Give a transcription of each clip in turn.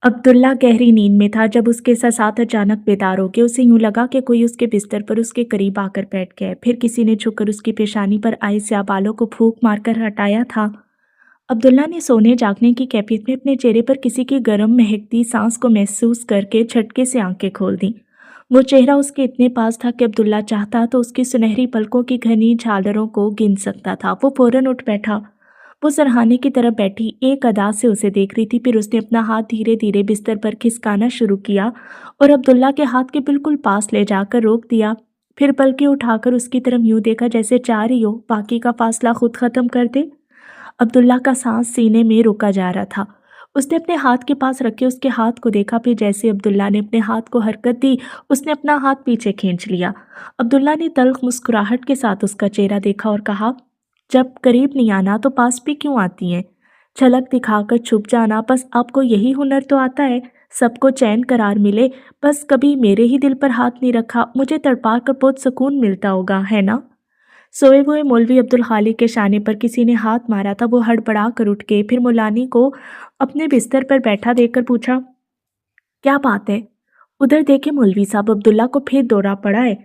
عبداللہ گہری نیند میں تھا جب اس کے ساتھ اچانک بیدار ہو گیا۔ اسے یوں لگا کہ کوئی اس کے بستر پر اس کے قریب آ کر بیٹھ گیا ہے۔ پھر کسی نے جھک کر اس کی پیشانی پر آئے سیاہ بالوں کو پھونک مار کر ہٹایا تھا۔ عبداللہ نے سونے جاگنے کی کیفیت میں اپنے چہرے پر کسی کی گرم مہکتی سانس کو محسوس کر کے جھٹکے سے آنکھیں کھول دیں۔ وہ چہرہ اس کے اتنے پاس تھا کہ عبداللہ چاہتا تو اس کی سنہری پلکوں کی گھنی جھالروں کو گن سکتا تھا۔ وہ فوراً اٹھ بیٹھا۔ وہ سرہانے کی طرف بیٹھی ایک ادا سے اسے دیکھ رہی تھی۔ پھر اس نے اپنا ہاتھ دھیرے دھیرے بستر پر کھسکانا شروع کیا اور عبداللہ کے ہاتھ کے بالکل پاس لے جا کر روک دیا۔ پھر پلکیں اٹھا کر اس کی طرف یوں دیکھا جیسے چاہ رہی ہو باقی کا فاصلہ خود ختم کر دے۔ عبداللہ کا سانس سینے میں رکا جا رہا تھا۔ اس نے اپنے ہاتھ کے پاس رکھے اس کے ہاتھ کو دیکھا۔ پھر جیسے عبداللہ نے اپنے ہاتھ کو حرکت دی اس نے اپنا ہاتھ پیچھے کھینچ لیا۔ عبداللہ نے تلخ مسکراہٹ کے ساتھ اس کا چہرہ دیکھا اور کہا، جب قریب نہیں آنا تو پاس بھی کیوں آتی ہیں؟ جھلک دکھا کر چھپ جانا، بس آپ کو یہی ہنر تو آتا ہے، سب کو چین قرار ملے، بس کبھی میرے ہی دل پر ہاتھ نہیں رکھا، مجھے تڑپا کر بہت سکون ملتا ہوگا، ہے نا؟ سوئے ہوئے مولوی عبدالخالق کے شانے پر کسی نے ہاتھ مارا تھا۔ وہ ہڑبڑا کر اٹھ کے پھر مولانی کو اپنے بستر پر بیٹھا دیکھ کر پوچھا، کیا بات ہے؟ ادھر دیکھے مولوی صاحب، عبداللہ کو پھر دورہ پڑا ہے۔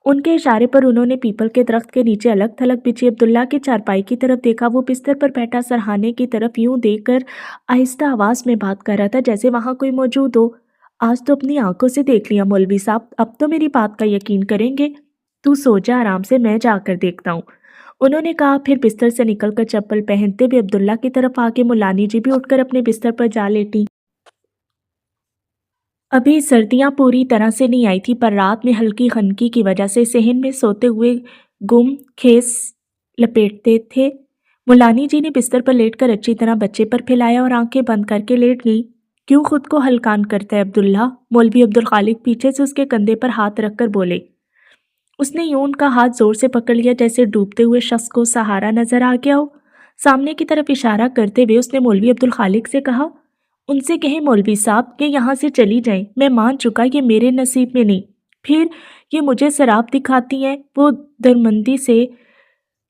ان کے اشارے پر انہوں نے پیپل کے درخت کے نیچے الگ تھلگ بچھی عبداللہ کی چارپائی کی طرف دیکھا۔ وہ بستر پر بیٹھا سرہانے کی طرف یوں دیکھ کر آہستہ آواز میں بات کر رہا تھا جیسے وہاں کوئی موجود ہو۔ آج تو اپنی آنکھوں سے دیکھ لیا مولوی صاحب، اب تو میری بات کا یقین کریں گے۔ تو سو جا آرام سے، میں جا کر دیکھتا ہوں، انہوں نے کہا۔ پھر بستر سے نکل کر چپل پہنتے ہوئے عبداللہ کی طرف آگے مولانی جی بھی اٹھ کر اپنے بستر پر جا لیٹی۔ ابھی سردیاں پوری طرح سے نہیں آئی تھی پر رات میں ہلکی خنکی کی وجہ سے صحن میں سوتے ہوئے گم خیز لپیٹتے تھے۔ مولانی جی نے بستر پر لیٹ کر اچھی طرح بچے پر پھیلایا اور آنکھیں بند کر کے لیٹ گئی۔ کیوں خود کو ہلکان کرتا ہے عبداللہ؟ مولوی عبدالخالق پیچھے سے اس کے کندھے پر ہاتھ رکھ کر بولے۔ اس نے یوں ان کا ہاتھ زور سے پکڑ لیا جیسے ڈوبتے ہوئے شخص کو سہارا نظر آ گیا ہو۔ سامنے کی طرف اشارہ کرتے ہوئے اس نے مولوی عبدالخالق سے کہا، ان سے کہیں مولوی صاحب کہ یہاں سے چلی جائیں، میں مان چکا یہ میرے نصیب میں نہیں۔ پھر یہ مجھے سراب دکھاتی ہیں۔ وہ درمندی سے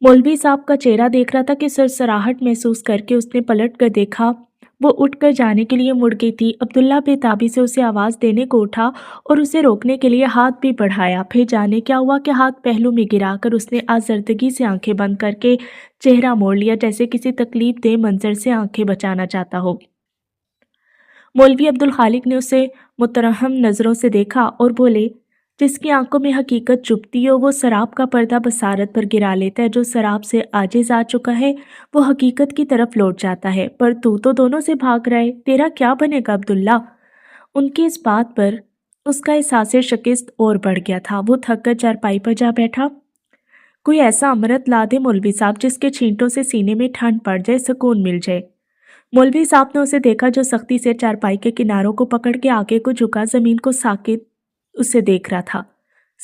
مولوی صاحب کا چہرہ دیکھ رہا تھا کہ سرسراہٹ محسوس کر کے اس نے پلٹ کر دیکھا۔ وہ اٹھ کر جانے کے لیے مڑ گئی تھی۔ عبداللہ بے تابی سے اسے آواز دینے کو اٹھا اور اسے روکنے کے لیے ہاتھ بھی بڑھایا۔ پھر جانے کیا ہوا کہ ہاتھ پہلو میں گرا کر اس نے آزردگی سے آنکھیں بند کر کے چہرہ موڑ لیا جیسے کسی تکلیف دہ منظر سے آنکھیں بچانا چاہتا ہو۔ مولوی عبدالخالق نے اسے مترحم نظروں سے دیکھا اور بولے، جس کی آنکھوں میں حقیقت چھپتی ہو وہ سراب کا پردہ بصارت پر گرا لیتا ہے۔ جو سراب سے عاجز آ چکا ہے وہ حقیقت کی طرف لوٹ جاتا ہے۔ پر تو دونوں سے بھاگ رہا ہے، تیرا کیا بنے گا عبداللہ؟ ان کی اس بات پر اس کا احساس شکست اور بڑھ گیا تھا۔ وہ تھک کر چارپائی پر جا بیٹھا۔ کوئی ایسا امرت لا دے مولوی صاحب جس کے چھینٹوں سے سینے میں ٹھنڈ پڑ جائے، سکون مل جائے۔ مولوی صاحب نے اسے دیکھا جو سختی سے چارپائی کے کناروں کو پکڑ کے آگے کو جھکا زمین کو ساکت اسے دیکھ رہا تھا۔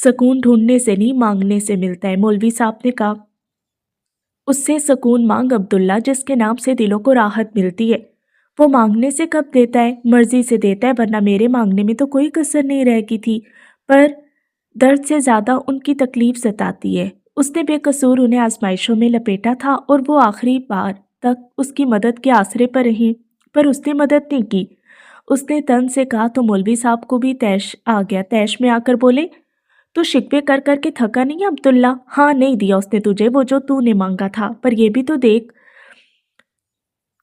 سکون ڈھونڈنے سے نہیں مانگنے سے ملتا ہے، مولوی صاحب نے کہا۔ اس سے سکون مانگ عبداللہ، جس کے نام سے دلوں کو راحت ملتی ہے۔ وہ مانگنے سے کب دیتا ہے؟ مرضی سے دیتا ہے، ورنہ میرے مانگنے میں تو کوئی کسر نہیں رہ گئی تھی۔ پر درد سے زیادہ ان کی تکلیف ستاتی ہے۔ اس نے بے قصور انہیں آزمائشوں میں لپیٹا تھا اور وہ آخری بار تک اس کی مدد کے آسرے پر رہی، پر اس نے مدد نہیں کی۔ اس نے تن سے کہا تو مولوی صاحب کو بھی طیش آ گیا۔ طیش میں آ کر بولے، تو شکوے کر کر کے تھکا نہیں عبداللہ؟ ہاں، نہیں دیا اس نے تجھے وہ جو تو نے مانگا تھا، پر یہ بھی تو دیکھ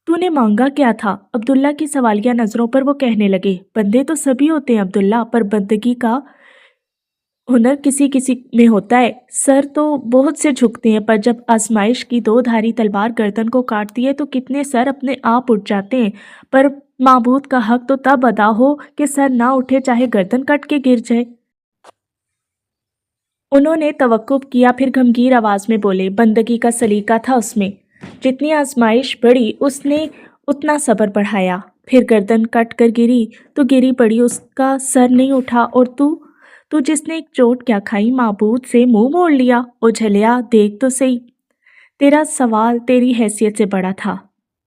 تو نے مانگا کیا تھا؟ عبداللہ کی سوالیہ نظروں پر وہ کہنے لگے، بندے تو سبھی ہوتے ہیں عبداللہ، پر بندگی کا ہنر کسی کسی میں ہوتا ہے۔ سر تو بہت سے جھکتے ہیں، پر جب آزمائش کی دو دھاری تلوار گردن کو کاٹتی ہے تو کتنے سر اپنے آپ اٹھ جاتے ہیں۔ پر معبود کا حق تو تب ادا ہو کہ سر نہ اٹھے چاہے گردن کٹ کے گر جائے۔ انہوں نے توقف کیا، پھر گھمگیر آواز میں بولے، بندگی کا سلیقہ تھا اس میں، جتنی آزمائش بڑھی اس نے اتنا صبر بڑھایا۔ پھر گردن کٹ کر گری تو گری پڑی، اس کا سر نہیں اٹھا۔ اور تو جس نے ایک چوٹ کیا کھائی، معبود سے منہ موڑ لیا۔ او جھلیا، دیکھ تو صحیح، تیرا سوال تیری حیثیت سے بڑا تھا،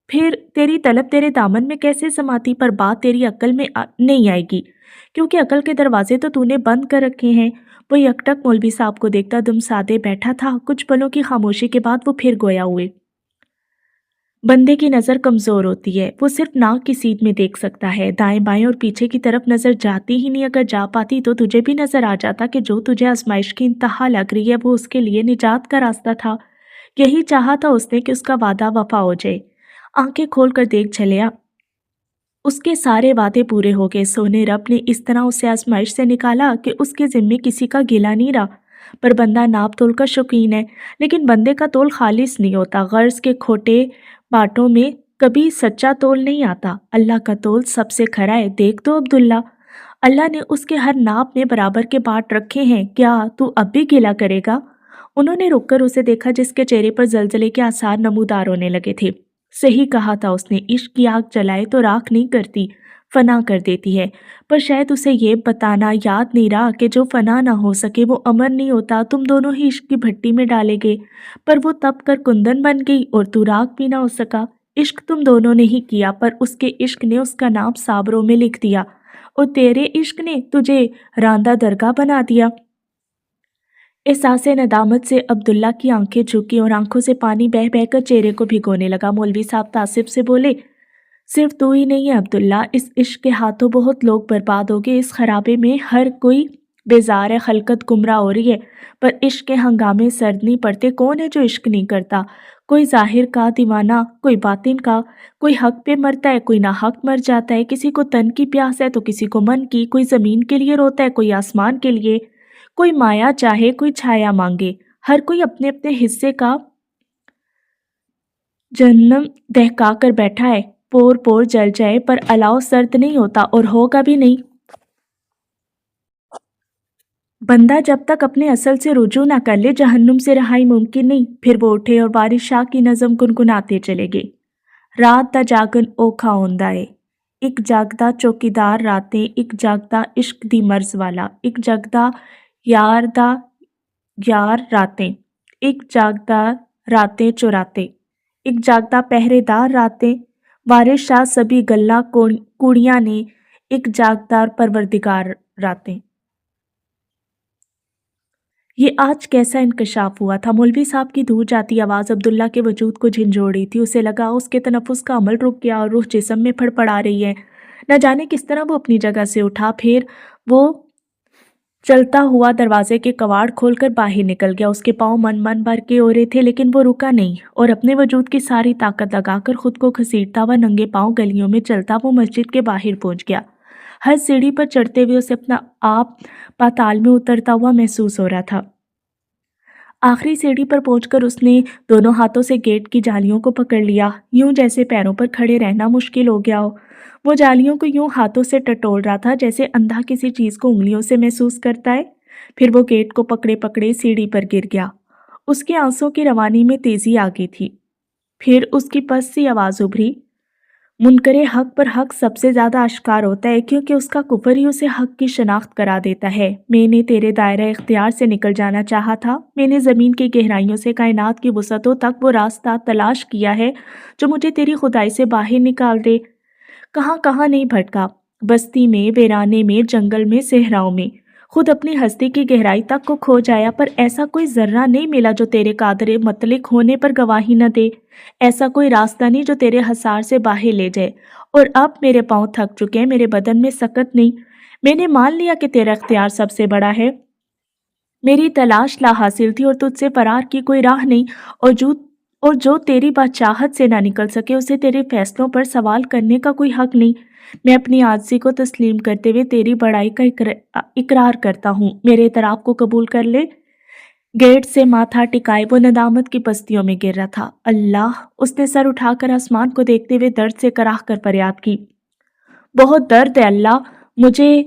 پھر تیری طلب تیرے دامن میں کیسے سماتی؟ پر بات تیری عقل میں نہیں آئے گی، کیونکہ عقل کے دروازے تو نے بند کر رکھے ہیں۔ وہ یکٹک مولوی صاحب کو دیکھتا دم سادے بیٹھا تھا۔ کچھ پلوں کی خاموشی کے بعد وہ پھر گویا ہوئے، بندے کی نظر کمزور ہوتی ہے، وہ صرف ناک کی سیدھ میں دیکھ سکتا ہے، دائیں بائیں اور پیچھے کی طرف نظر جاتی ہی نہیں۔ اگر جا پاتی تو تجھے بھی نظر آ جاتا کہ جو تجھے آزمائش کی انتہا لگ رہی ہے وہ اس کے لیے نجات کا راستہ تھا۔ یہی چاہا تھا اس نے کہ اس کا وعدہ وفا ہو جائے۔ آنکھیں کھول کر دیکھ جھلیا، اس کے سارے وعدے پورے ہو گئے۔ سونے رب نے اس طرح اسے آزمائش سے نکالا کہ اس کے ذمے کسی کا گلہ نہیں رہا۔ پر بندہ ناپ تول کا شوقین ہے، لیکن بندے کا تول خالص نہیں ہوتا۔ غرض کے کھوٹے باتوں میں کبھی سچا تول نہیں آتا۔ اللہ کا تول سب سے کھرا ہے، دیکھ تو عبداللہ، اللہ نے اس کے ہر ناپ میں برابر کے بانٹ رکھے ہیں، کیا تو اب بھی گلہ کرے گا؟ انہوں نے رک کر اسے دیکھا جس کے چہرے پر زلزلے کے آثار نمودار ہونے لگے تھے۔ صحیح کہا تھا اس نے، عشق کی آگ جلائے تو راکھ نہیں کرتی، فنا کر دیتی ہے۔ پر شاید اسے یہ بتانا یاد نہیں رہا کہ جو فنا نہ ہو سکے وہ امر نہیں ہوتا۔ تم دونوں ہی عشق کی بھٹی میں ڈالے گئے، پر وہ تپ کر کندن بن گئی اور تو راکھ بھی نہ ہو سکا۔ عشق تم دونوں نے ہی کیا، پر اس کے عشق نے اس کا نام صابروں میں لکھ دیا، اور تیرے عشق نے تجھے راندہ درگاہ بنا دیا۔ احساس ندامت سے عبداللہ کی آنکھیں جھکی اور آنکھوں سے پانی بہہ بہہ کر چہرے کو بھگونے لگا۔ مولوی صاحب تعصب سے بولے، صرف تو ہی نہیں ہے عبداللہ، اس عشق کے ہاتھوں بہت لوگ برباد ہو گئے۔ اس خرابے میں ہر کوئی بیزار ہے، خلقت گمراہ ہو رہی ہے، پر عشق کے ہنگامے سرد نہیں پڑتے۔ کون ہے جو عشق نہیں کرتا؟ کوئی ظاہر کا دیوانہ، کوئی باطن کا، کوئی حق پہ مرتا ہے، کوئی ناحق مر جاتا ہے۔ کسی کو تن کی پیاس ہے تو کسی کو من کی، کوئی زمین کے لیے روتا ہے، کوئی آسمان کے لیے، کوئی مایا چاہے، کوئی چھایا مانگے۔ ہر کوئی اپنے اپنے حصے کا جہنم دہکا کر بیٹھا ہے، پور پور جل جائے پر الاؤ سرد نہیں ہوتا، اور ہوگا بھی نہیں۔ بندہ جب تک اپنے اصل سے رجوع نہ کر لے جہنم سے رہائی ممکن نہیں۔ پھر وہ اٹھے اور وارث شاہ کی نظم گنگناتے چلے گئے۔ رات دا جاگن اوکھا ہوندا ہے، ایک جاگدا چوکیدار راتیں، ایک جاگدا عشق دی مرض والا، ایک جاگدا یار دا یار راتیں، ایک جاگدا راتیں چوراتے، ایک جاگدا پہرے دار راتیں، وارث شاہ سبھی گلہ کوڑیاں نے، ایک جاگدار پروردگار راتیں۔ یہ آج کیسا انکشاف ہوا تھا؟ مولوی صاحب کی دور جاتی آواز عبداللہ کے وجود کو جھنجھوڑ رہی تھی۔ اسے لگا اس کے تنفس کا عمل رک گیا اور روح جسم میں پھڑپڑا رہی ہے۔ نہ جانے کس طرح وہ اپنی جگہ سے اٹھا، پھر وہ چلتا ہوا دروازے کے کواڑ کھول کر باہر نکل گیا۔ اس کے پاؤں من بھر کے ہو رہے تھے، لیکن وہ رکا نہیں، اور اپنے وجود کی ساری طاقت لگا کر خود کو گھسیٹتا ہوا ننگے پاؤں گلیوں میں چلتا وہ مسجد کے باہر پہنچ گیا۔ ہر سیڑھی پر چڑھتے ہوئے اسے اپنا آپ پاتال میں اترتا ہوا محسوس ہو رہا تھا۔ آخری سیڑھی پر پہنچ کر اس نے دونوں ہاتھوں سے گیٹ کی جالیوں کو پکڑ لیا، یوں جیسے پیروں پر کھڑے رہنا مشکل ہو گیا ہو۔ وہ جالیوں کو یوں ہاتھوں سے ٹٹول رہا تھا جیسے اندھا کسی چیز کو انگلیوں سے محسوس کرتا ہے۔ پھر وہ گیٹ کو پکڑے پکڑے سیڑھی پر گر گیا۔ اس کے آنسوں کی روانی میں تیزی آ گئی تھی۔ پھر اس کی پس سی آواز ابھری، منکر حق پر حق سب سے زیادہ اشکار ہوتا ہے، کیونکہ اس کا کفر ہی اسے حق کی شناخت کرا دیتا ہے۔ میں نے تیرے دائرہ اختیار سے نکل جانا چاہا تھا، میں نے زمین کی گہرائیوں سے کائنات کی وسعتوں تک وہ راستہ تلاش کیا ہے جو مجھے تیری خدائی سے باہر نکال دے۔ کہاں کہاں نہیں بھٹکا، بستی میں، ویرانے میں، جنگل میں، صحراؤں میں، خود اپنی ہستی کی گہرائی تک کو کھو جایا، پر ایسا کوئی ذرہ نہیں ملا جو تیرے قادر مطلق ہونے پر گواہی نہ دے، ایسا کوئی راستہ نہیں جو تیرے حصار سے باہر لے جائے۔ اور اب میرے پاؤں تھک چکے ہیں، میرے بدن میں سکت نہیں، میں نے مان لیا کہ تیرا اختیار سب سے بڑا ہے۔ میری تلاش لا حاصل تھی اور تجھ سے فرار کی کوئی راہ نہیں، اور جو تیری بادشاہت سے نہ نکل سکے اسے تیرے فیصلوں پر سوال کرنے کا کوئی حق نہیں۔ میں اپنی عاجزی کو تسلیم کرتے ہوئے تیری بڑائی کا اقرار کرتا ہوں، میرے اعتراف کو قبول کر لے۔ گیٹ سے ماتھا ٹکائے وہ ندامت کی پستیوں میں گر رہا تھا۔ اللہ! اس نے سر اٹھا کر آسمان کو دیکھتے ہوئے درد سے کراہ کر فریاد کی، بہت درد ہے اللہ، مجھے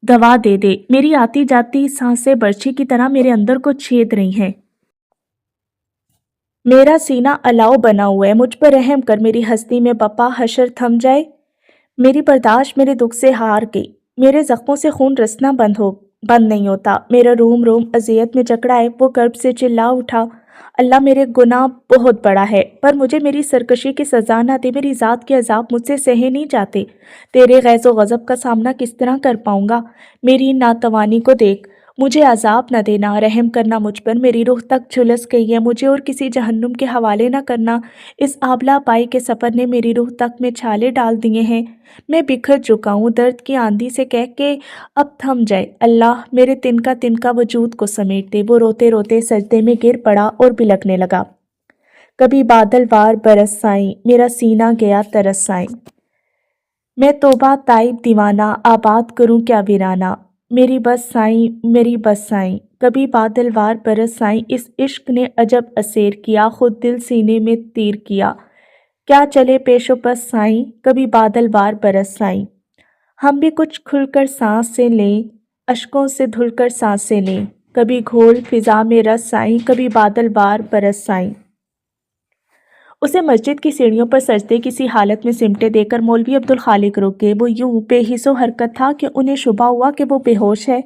دوا دے دے، میری آتی جاتی سانسیں برچھی کی طرح میرے اندر کو چھید رہی ہیں، میرا سینہ الاؤ بنا ہوا ہے، مجھ پر رحم کر، میری ہستی میں بپا حشر تھم جائے، میری برداشت میرے دکھ سے ہار گئی، میرے زخموں سے خون رسنا بند نہیں ہوتا، میرا روم روم اذیت میں جکڑا ہے۔ وہ کرب سے چلا اٹھا، اللہ میرے گناہ بہت بڑا ہے، پر مجھے میری سرکشی کی سزا نہ دے، میری ذات کے عذاب مجھ سے سہے نہیں جاتے، تیرے غیظ و غضب کا سامنا کس طرح کر پاؤں گا؟ میری ناتوانی کو دیکھ، مجھے عذاب نہ دینا، رحم کرنا مجھ پر، میری روح تک جھلس گئی ہے، مجھے اور کسی جہنم کے حوالے نہ کرنا، اس آبلا پائی کے سفر نے میری روح تک میں چھالے ڈال دیے ہیں، میں بکھر چکا ہوں، درد کی آندھی سے کہہ کے اب تھم جائے، اللہ میرے تنکا وجود کو سمیٹ دے۔ وہ روتے روتے سجدے میں گر پڑا اور بلکنے لگا۔ کبھی بادل وار برس آئیں، میرا سینہ گیا ترس آئیں، میں توبہ تائب دیوانہ، آباد کروں کیا ویرانہ، میری بس آئیں، کبھی بادل وار برس آئیں، اس عشق نے عجب اسیر کیا، خود دل سینے میں تیر کیا، کیا چلے پیش و پس آئیں، کبھی بادل وار برس آئیں، ہم بھی کچھ کھل کر سانس سے لیں، اشکوں سے دھل کر سانسیں لیں، کبھی گھول فضا میں رس آئیں، کبھی بادل وار برس آئیں۔ اسے مسجد کی سیڑھیوں پر سجدے کسی حالت میں سمٹے دیکھ کر مولوی عبدالخالق رک گئے۔ وہ یوں بے حس و حرکت تھا کہ انہیں شبہ ہوا کہ وہ بے ہوش ہے۔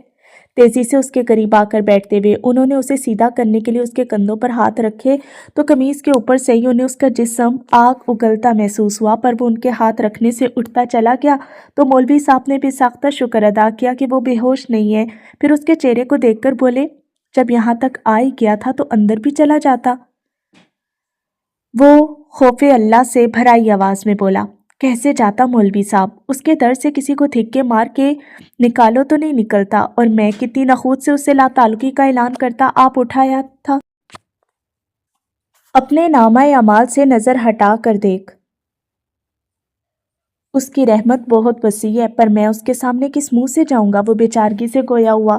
تیزی سے اس کے قریب آ کر بیٹھتے ہوئے انہوں نے اسے سیدھا کرنے کے لیے اس کے کندھوں پر ہاتھ رکھے تو قمیص کے اوپر سے ہی انہیں اس کا جسم آگ اگلتا محسوس ہوا، پر وہ ان کے ہاتھ رکھنے سے اٹھتا چلا گیا تو مولوی صاحب نے بے ساختہ شکر ادا کیا کہ وہ بے ہوش نہیں ہے۔ پھر اس کے چہرے کو دیکھ کر بولے، جب یہاں تک آ ہی گیا تھا تو اندر بھی چلا جاتا۔ وہ خوف اللہ سے بھرائی آواز میں بولا، کیسے جاتا مولوی صاحب؟ اس کے در سے کسی کو دھکے مار کے نکالو تو نہیں نکلتا، اور میں کتنی نخوت سے اس سے لا تعلقی کا اعلان کرتا، آپ اٹھایا تھا۔ اپنے نامہ اعمال سے نظر ہٹا کر دیکھ، اس کی رحمت بہت وسیع ہے، پر میں اس کے سامنے کس منہ سے جاؤں گا؟ وہ بیچارگی سے گویا ہوا،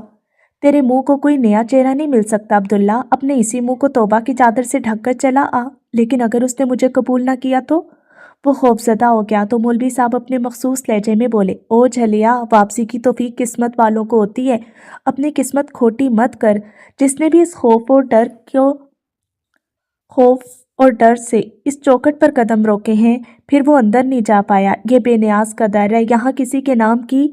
تیرے منہ کو کوئی نیا چہرہ نہیں مل سکتا عبداللہ، اپنے اسی منہ کو توبہ کی چادر سے ڈھک کر چلا آ، لیکن اگر اس نے مجھے قبول نہ کیا تو؟ وہ خوف زدہ ہو گیا تو مولوی صاحب اپنے مخصوص لہجے میں بولے، او جھلیا، واپسی کی توفیق قسمت والوں کو ہوتی ہے، اپنی قسمت کھوٹی مت کر۔ جس نے بھی اس خوف اور ڈر سے اس چوکھٹ پر قدم روکے ہیں، پھر وہ اندر نہیں جا پایا۔ یہ بے نیاز کا در ہے، یہاں کسی کے نام کی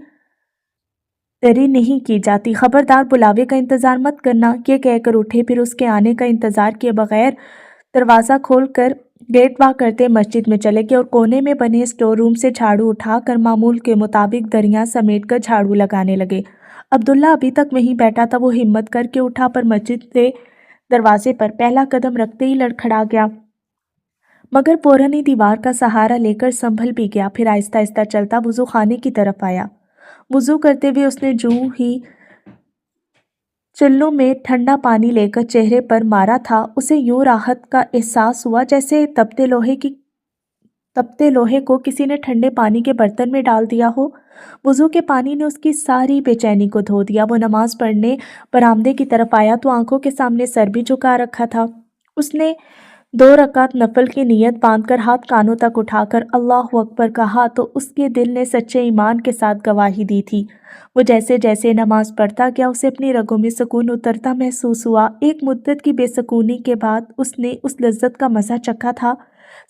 تری نہیں کی جاتی، خبردار بلاوے کا انتظار مت کرنا۔ یہ کہہ کر اٹھے، پھر اس کے آنے کا انتظار کیے بغیر دروازہ کھول کر گیٹ وا کرتے مسجد میں چلے گئے اور کونے میں بنے اسٹور روم سے جھاڑو اٹھا کر معمول کے مطابق دریاں سمیٹ کر جھاڑو لگانے لگے۔ عبداللہ ابھی تک وہیں بیٹھا تھا، وہ ہمت کر کے اٹھا پر مسجد کے دروازے پر پہلا قدم رکھتے ہی لڑکھڑا گیا، مگر پورنی دیوار کا سہارا لے کر سنبھل بھی گیا، پھر آہستہ آہستہ چلتا وضو خانے کی طرف آیا۔ وضو کرتے ہوئے اس نے جوں ہی چلوں میں ٹھنڈا پانی لے کر چہرے پر مارا تھا، اسے یوں راحت کا احساس ہوا جیسے تپتے لوہے کو کسی نے ٹھنڈے پانی کے برتن میں ڈال دیا ہو۔ وضو کے پانی نے اس کی ساری بے چینی کو دھو دیا۔ وہ نماز پڑھنے برآمدے کی طرف آیا تو آنکھوں کے سامنے سر بھی جھکا رکھا تھا۔ اس نے 2 رکعت نفل کی نیت باندھ کر ہاتھ کانوں تک اٹھا کر اللہ اکبر کہا تو اس کے دل نے سچے ایمان کے ساتھ گواہی دی تھی۔ وہ جیسے جیسے نماز پڑھتا گیا اسے اپنی رگوں میں سکون اترتا محسوس ہوا۔ ایک مدت کی بے سکونی کے بعد اس نے اس لذت کا مزہ چکھا تھا۔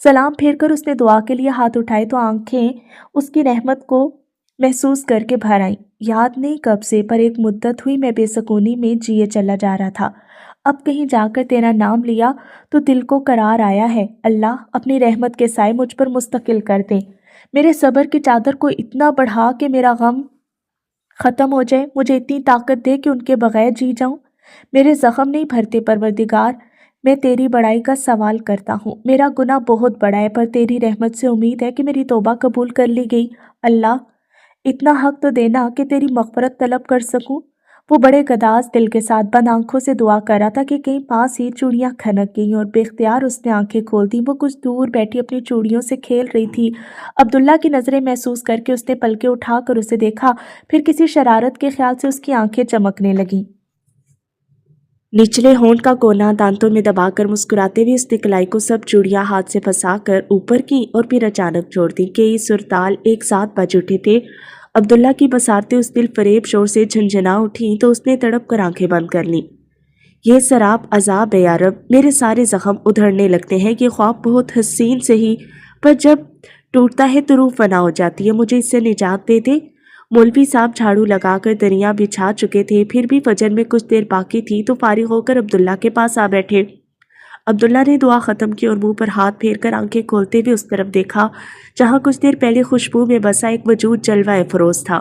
سلام پھیر کر اس نے دعا کے لیے ہاتھ اٹھائے تو آنکھیں اس کی رحمت کو محسوس کر کے بھر آئیں۔ یاد نہیں کب سے، پر ایک مدت ہوئی میں بے سکونی میں جیے چلا جا رہا تھا، اب کہیں جا کر تیرا نام لیا تو دل کو قرار آیا ہے۔ اللہ اپنی رحمت کے سائے مجھ پر مستقل کر دے، میرے صبر کی چادر کو اتنا بڑھا کہ میرا غم ختم ہو جائے، مجھے اتنی طاقت دے کہ ان کے بغیر جی جاؤں۔ میرے زخم نہیں بھرتے پروردگار، میں تیری بڑائی کا سوال کرتا ہوں، میرا گناہ بہت بڑا ہے، پر تیری رحمت سے امید ہے کہ میری توبہ قبول کر لی گئی۔ اللہ اتنا حق تو دینا کہ تیری مغفرت طلب کر سکوں۔ وہ بڑے گداز دل کے ساتھ بند آنکھوں سے دعا کر رہا تھا کہ کہیں پاس ہی چوڑیاں کھنک گئیں اور بے اختیار اس نے آنکھیں کھول دیں۔ وہ کچھ دور بیٹھی اپنی چوڑیوں سے کھیل رہی تھی۔ عبداللہ کی نظریں محسوس کر کے اس نے پلکیں اٹھا کر اسے دیکھا، پھر کسی شرارت کے خیال سے اس کی آنکھیں چمکنے لگیں۔ نچلے ہونٹ کا کونا دانتوں میں دبا کر مسکراتے ہوئے اس نے کلائی کو سب چوڑیاں ہاتھ سے پھنسا کر اوپر کی اور پھر اچانک چھوڑ دی۔ کئی سرتال ایک ساتھ بج اٹھے تھے۔ عبداللہ کی بصارتیں اس دل فریب شور سے جھنجھنا اٹھیں تو اس نے تڑپ کر آنکھیں بند کر لیں۔ یہ سراب عذاب ہے یا رب، میرے سارے زخم ادھڑنے لگتے ہیں۔ یہ خواب بہت حسین سے ہی، پر جب ٹوٹتا ہے تو روح فنا ہو جاتی ہے، مجھے اس سے نجات دے دے۔ مولوی صاحب جھاڑو لگا کر دریاں بچھا چکے تھے، پھر بھی فجر میں کچھ دیر باقی تھی تو فارغ ہو کر عبداللہ کے پاس آ بیٹھے۔ عبداللہ نے دعا ختم کی اور منہ پر ہاتھ پھیر کر آنکھیں کھولتے ہوئے اس طرف دیکھا جہاں کچھ دیر پہلے خوشبو میں بسا ایک وجود جلوہ افروز تھا۔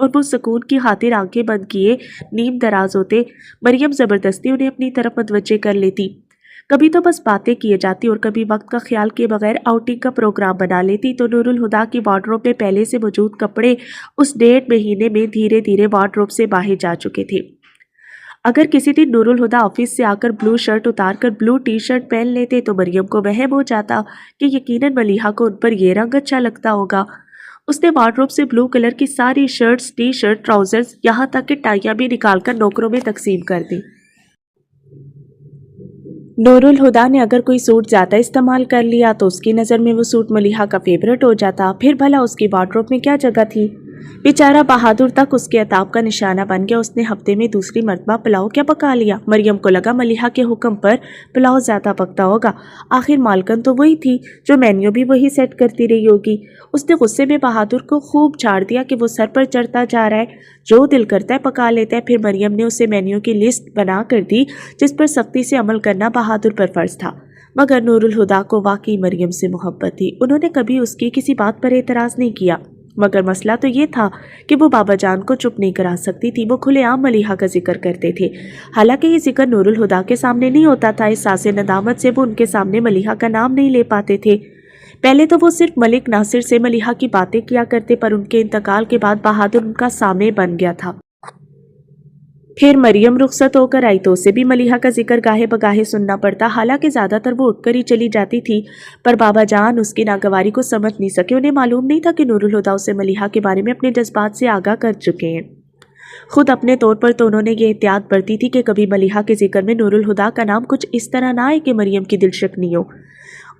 اور وہ سکون کی خاطر آنکھیں بند کیے نیم دراز ہوتے، مریم زبردستی انہیں اپنی طرف متوجہ کر لیتی۔ کبھی تو بس باتیں کیے جاتی اور کبھی وقت کا خیال کیے بغیر آؤٹنگ کا پروگرام بنا لیتی۔ تو نور الہدا کی وارڈروب میں پہلے سے موجود کپڑے اس 1.5 مہینے میں دھیرے دھیرے وارڈروب سے باہر جا چکے تھے۔ اگر کسی دن نور الہدا آفس سے آ کر بلو شرٹ اتار کر بلو ٹی شرٹ پہن لیتے تو مریم کو وہم ہو جاتا کہ یقیناً ملیحہ کو ان پر یہ رنگ اچھا لگتا ہوگا۔ اس نے وارڈروب سے بلو کلر کی ساری شرٹس، ٹی شرٹ، ٹراؤزرز، یہاں تک کہ ٹائیاں بھی نکال کر نوکروں میں تقسیم کر دی۔ نور الہدا نے اگر کوئی سوٹ زیادہ استعمال کر لیا تو اس کی نظر میں وہ سوٹ ملیحہ کا فیورٹ ہو جاتا، پھر بھلا اس کی وارڈروب میں کیا جگہ تھی؟ بیچارہ بہادر تک اس کے عتاب کا نشانہ بن گیا۔ اس نے ہفتے میں دوسری مرتبہ پلاؤ کیا پکا لیا۔ مریم کو لگا ملیحہ کے حکم پر پلاؤ زیادہ پکتا ہوگا، آخر مالکن تو وہی تھی، جو مینیو بھی وہی سیٹ کرتی رہی ہوگی۔ اس نے غصے میں بہادر کو خوب جھاڑ دیا کہ وہ سر پر چڑھتا جا رہا ہے، جو دل کرتا ہے پکا لیتا ہے۔ پھر مریم نے اسے مینیو کی لسٹ بنا کر دی جس پر سختی سے عمل کرنا بہادر پر فرض تھا، مگر نور الہدا کو واقعی مریم سے محبت تھی۔ انہوں نے کبھی اس کی کسی بات پر اعتراض نہیں کیا، مگر مسئلہ تو یہ تھا کہ وہ بابا جان کو چپ نہیں کرا سکتی تھی۔ وہ کھلے عام ملیحہ کا ذکر کرتے تھے، حالانکہ یہ ذکر نور الہدا کے سامنے نہیں ہوتا تھا۔ احساس ندامت سے وہ ان کے سامنے ملیحہ کا نام نہیں لے پاتے تھے۔ پہلے تو وہ صرف ملک ناصر سے ملیحہ کی باتیں کیا کرتے، پر ان کے انتقال کے بعد بہادر ان کا سامع بن گیا تھا۔ پھر مریم رخصت ہو کر آئی تو اسے بھی ملیحہ کا ذکر گاہے بگاہے سننا پڑتا، حالانکہ زیادہ تر وہ اٹھ کر ہی چلی جاتی تھی، پر بابا جان اس کی ناگواری کو سمجھ نہیں سکے۔ انہیں معلوم نہیں تھا کہ نور الہدا اسے ملیحہ کے بارے میں اپنے جذبات سے آگاہ کر چکے ہیں۔ خود اپنے طور پر تو انہوں نے یہ احتیاط برتی تھی کہ کبھی ملیحہ کے ذکر میں نور الہدا کا نام کچھ اس طرح نہ آئے کہ مریم کی دل شکنی ہو۔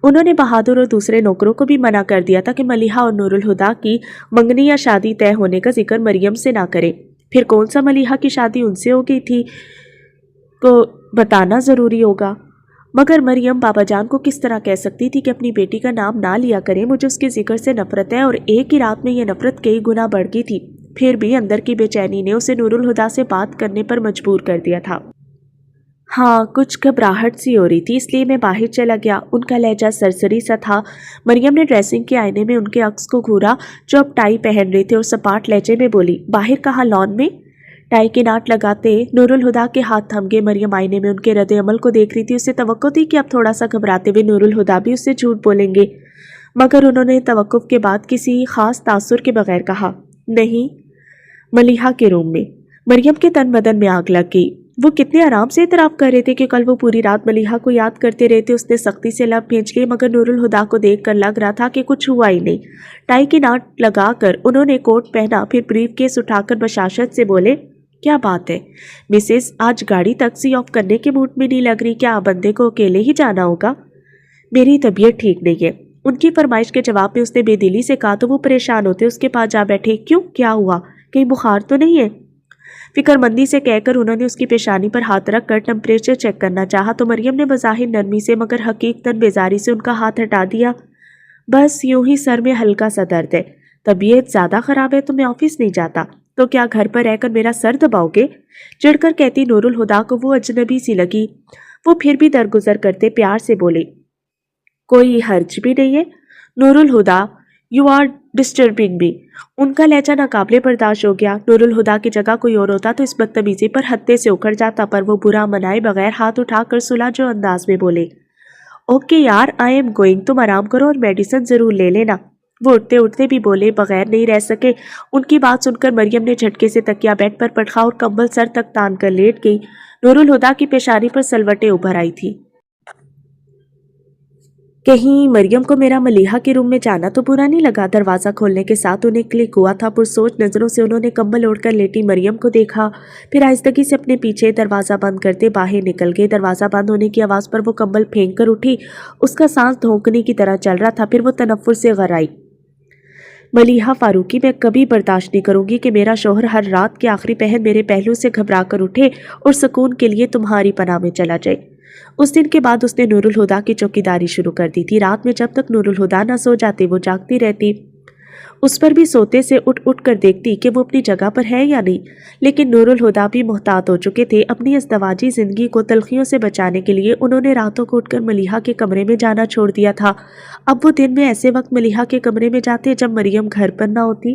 انہوں نے بہادر اور دوسرے نوکروں کو بھی منع کر دیا تھا کہ ملیحہ اور نور الہدا کی منگنی یا شادی طے ہونے کا ذکر مریم سے نہ کرے۔ پھر کون سا ملیحہ کی شادی ان سے ہو گئی تھی کو بتانا ضروری ہوگا، مگر مریم بابا جان کو کس طرح کہہ سکتی تھی کہ اپنی بیٹی کا نام نہ لیا کریں، مجھے اس کے ذکر سے نفرت ہے، اور ایک ہی رات میں یہ نفرت کئی گنا بڑھ گئی تھی۔ پھر بھی اندر کی بے چینی نے اسے نور الہدا سے بات کرنے پر مجبور کر دیا تھا۔ ہاں، کچھ گھبراہٹ سی ہو رہی تھی، اس لیے میں باہر چلا گیا۔ ان کا لہجہ سرسری سا تھا۔ مریم نے ڈریسنگ کے آئینے میں ان کے عکس کو گھورا جو اب ٹائی پہن رہے تھے، اور سپاٹ لہجے میں بولی، باہر کہاں، لان میں؟ ٹائی کی ناٹ لگاتے نور الہدا کے ہاتھ تھم گئے۔ مریم آئینے میں ان کے رد عمل کو دیکھ رہی تھی۔ اسے توقع تھی کہ اب تھوڑا سا گھبراتے ہوئے نور الہدا بھی اس سے جھوٹ بولیں گے، مگر انہوں نے توقف کے بعد کسی خاص تاثر کے بغیر کہا، نہیں، ملیحہ کے روم میں۔ مریم کے تن بدن میں آگ لگ گئی۔ وہ کتنے آرام سے اعتراف کر رہے تھے کہ کل وہ پوری رات ملیحہ کو یاد کرتے رہے تھے۔ اس نے سختی سے لب بھینچ گئی، مگر نور الہدا کو دیکھ کر لگ رہا تھا کہ کچھ ہوا ہی نہیں۔ ٹائی کی ناٹ لگا کر انہوں نے کوٹ پہنا، پھر بریف کیس اٹھا کر بشاشت سے بولے، کیا بات ہے مسز، آج گاڑی ٹیکسی آف کرنے کے موڈ میں نہیں لگ رہی، کیا بندے کو اکیلے ہی جانا ہوگا؟ میری طبیعت ٹھیک نہیں ہے۔ ان کی فرمائش کے جواب میں اس نے بے دلی سے کہا تو وہ پریشان ہوتے اس کے پاس جا بیٹھے۔ کیوں، کیا ہوا؟ کہیں بخار تو نہیں ہے؟ فکر مندی سے کہہ کر انہوں نے اس کی پیشانی پر ہاتھ رکھ کر ٹمپریچر چیک کرنا چاہا تو مریم نے بظاہر نرمی سے مگر حقیقتاً بیزاری سے ان کا ہاتھ ہٹا دیا۔ بس یوں ہی سر میں ہلکا سا درد ہے، طبیعت زیادہ خراب ہے تو میں آفس نہیں جاتا، تو کیا گھر پر رہ کر میرا سر دباؤ گے؟ چڑھ کر کہتی نور الہدا کو وہ اجنبی سی لگی۔ وہ پھر بھی درگزر کرتے پیار سے بولے، کوئی حرج بھی نہیں ہے نور الہدا، یو آر ڈسٹربنگ می۔ ان کا لہجہ ناقابل برداشت ہو گیا۔ نور الہدا کی جگہ کوئی اور ہوتا تو اس بدتمیزی پر ہتے سے اکھڑ جاتا، پر وہ برا منائے بغیر ہاتھ اٹھا کر صلح جو انداز میں بولے، اوکے یار، آئی ایم گوئنگ، تم آرام کرو اور میڈیسن ضرور لے لینا۔ وہ اٹھتے اٹھتے بھی بولے بغیر نہیں رہ سکے۔ ان کی بات سن کر مریم نے جھٹکے سے تکیا بیڈ پر پٹخا اور کمبل سر تک تان کر لیٹ گئی۔ نور الہدا کی پیشانی پر سلوٹیں ابھر آئی تھی۔ کہیں مریم کو میرا ملیحہ کے روم میں جانا تو برا نہیں لگا؟ دروازہ کھولنے کے ساتھ انہیں کلک ہوا تھا۔ پرسوچ نظروں سے انہوں نے کمبل اوڑھ کر لیٹی مریم کو دیکھا، پھر آہستگی سے اپنے پیچھے دروازہ بند کرتے باہر نکل گئے۔ دروازہ بند ہونے کی آواز پر وہ کمبل پھینک کر اٹھی، اس کا سانس دھونکنے کی طرح چل رہا تھا۔ پھر وہ تنفر سے غر آئی، ملیحہ فاروقی، میں کبھی برداشت نہیں کروں گی کہ میرا شوہر ہر رات کے آخری پہر میرے پہلو سے گھبرا کر اٹھے اور سکون کے لیے تمہاری پناہ میں چلا جائے۔ اس دن کے بعد اس نے نور الہدا کی چوکیداری شروع کر دی تھی۔ رات میں جب تک نور الہدا نہ سو جاتے وہ جاگتی رہتی، اس پر بھی سوتے سے اٹھ اٹھ کر دیکھتی کہ وہ اپنی جگہ پر ہے یا نہیں۔ لیکن نور الہدا بھی محتاط ہو چکے تھے۔ اپنی ازدواجی زندگی کو تلخیوں سے بچانے کے لیے انہوں نے راتوں کو اٹھ کر ملیحہ کے کمرے میں جانا چھوڑ دیا تھا۔ اب وہ دن میں ایسے وقت ملیحہ کے کمرے میں جاتے جب مریم گھر پر نہ ہوتی۔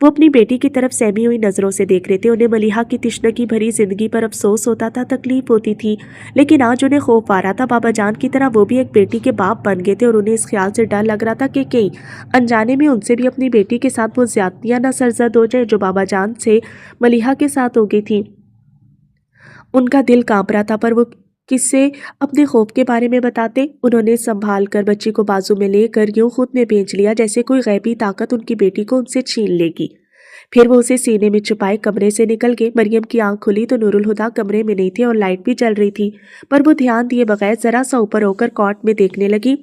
وہ اپنی بیٹی کی طرف سہمی ہوئی نظروں سے دیکھ رہے تھے۔ انہیں ملیحہ کی تشنگی بھری زندگی پر افسوس ہوتا تھا، تکلیف ہوتی تھی، لیکن آج انہیں خوف آ رہا تھا۔ بابا جان کی طرح وہ بھی ایک بیٹی کے باپ بن گئے تھے اور انہیں اس خیال سے ڈر لگ رہا تھا کہ کہیں انجانے میں ان سے بھی اپنی بیٹی کے ساتھ وہ زیادتیاں نہ سرزد ہو جائیں جو بابا جان سے ملیحہ کے ساتھ ہو گئی تھی۔ ان کا دل کانپ رہا تھا، پر وہ کس سے اپنے خوف کے بارے میں بتاتے؟ انہوں نے سنبھال کر بچی کو بازو میں لے کر یوں خود میں بھیج لیا جیسے کوئی غیبی طاقت ان کی بیٹی کو ان سے چھین لے گی۔ پھر وہ اسے سینے میں چھپائے کمرے سے نکل گئے۔ مریم کی آنکھ کھلی تو نور الہدیٰ کمرے میں نہیں تھے اور لائٹ بھی جل رہی تھی، پر وہ دھیان دیے بغیر ذرا سا اوپر ہو کر کاٹ میں دیکھنے لگی۔